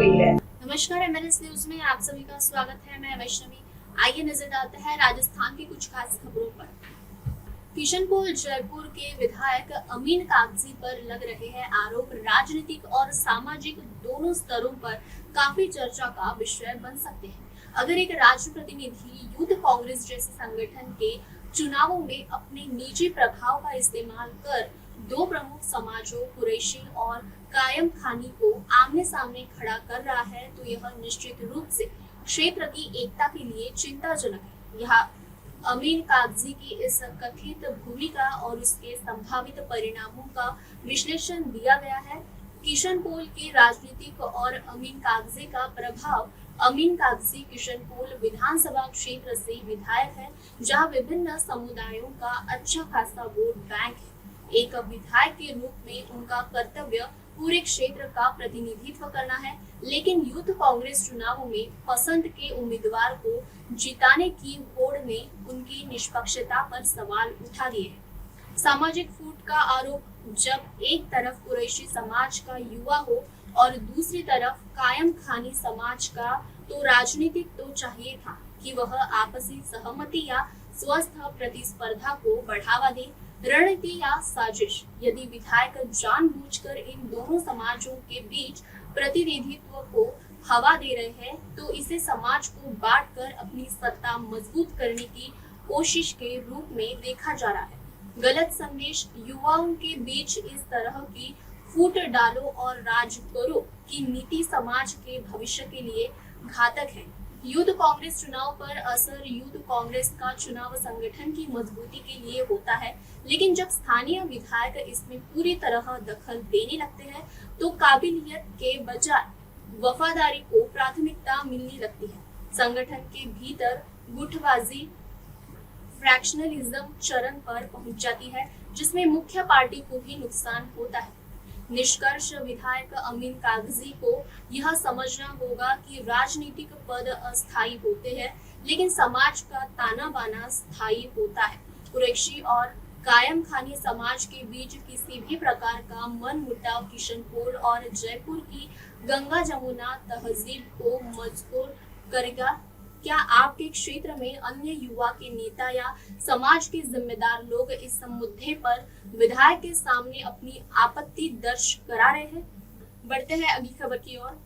रही है। नमस्कार, एमएनएस न्यूज में आप सभी का स्वागत है। मैं वैष्णवी। आइए नजर डालते हैं राजस्थान की कुछ खास खबरों पर। किशनपोल जयपुर के विधायक अमीन कागजी पर लग रहे हैं आरोप राजनीतिक और सामाजिक दोनों स्तरों पर काफी चर्चा का विषय बन सकते हैं। अगर एक राज्य प्रतिनिधि यूथ कांग्रेस जैसे संगठन के चुनावों में अपने निजी प्रभाव का इस्तेमाल कर दो प्रमुख समाजों कुरैशी और कायम खानी को आमने सामने खड़ा कर रहा है, तो यह निश्चित रूप से क्षेत्र की एकता के लिए चिंताजनक है। यहाँ अमीन कागजी की इस कथित भूमिका और उसके संभावित परिणामों का विश्लेषण दिया गया है। किशनपोल के राजनीतिक और अमीन कागजी का प्रभाव। अमीन कागजी किशनपोल विधानसभा क्षेत्र से विधायक है, जहां विभिन्न समुदायों का अच्छा खासा वोट बैंक है। एक विधायक के रूप में उनका कर्तव्य पूरे क्षेत्र का प्रतिनिधित्व करना है, लेकिन यूथ कांग्रेस चुनावों में पसंद के उम्मीदवार को जिताने की होड़ में उनकी निष्पक्षता पर सवाल उठा दिए हैं। सामाजिक फूट का आरोप। जब एक तरफ कुरैशी समाज का युवा हो और दूसरी तरफ कायम खानी समाज का, तो राजनीतिक तो चाहिए था कि वह आपसी सहमति या स्वस्थ प्रतिस्पर्धा को बढ़ावा दे। रणनीति या साजिश। यदि विधायक जानबूझकर इन दोनों समाजों के बीच प्रतिनिधित्व को हवा दे रहे हैं, तो इसे समाज को बांटकर अपनी सत्ता मजबूत करने की कोशिश के रूप में देखा जा रहा है। गलत संदेश। युवाओं के बीच इस तरह की फूट डालो और राज करो की नीति समाज के भविष्य के लिए घातक है। यूथ कांग्रेस चुनाव पर असर। यूथ कांग्रेस का चुनाव संगठन की मजबूती के लिए होता है, लेकिन जब स्थानीय विधायक इसमें पूरी तरह दखल देने लगते हैं, तो काबिलियत के बजाय वफादारी को प्राथमिकता मिलने लगती है। संगठन के भीतर गुटबाजी, फ्रैक्शनलिज्म चरम पर पहुंच जाती है, जिसमें मुख्य पार्टी को भी नुकसान होता है। निष्कर्ष। विधायक अमीन कागजी को यह समझना होगा कि राजनीतिक पद अस्थायी होते हैं, लेकिन समाज का ताना बाना स्थायी होता है। कुरैशी और कायम खानी समाज के बीच किसी भी प्रकार का मन मुटाव किशनपोल और जयपुर की गंगा जमुना तहजीब को मजबूर करेगा। क्या आपके क्षेत्र में अन्य युवा के नेता या समाज के जिम्मेदार लोग इस मुद्दे पर विधायक के सामने अपनी आपत्ति दर्ज करा रहे हैं? बढ़ते हैं अगली खबर की ओर।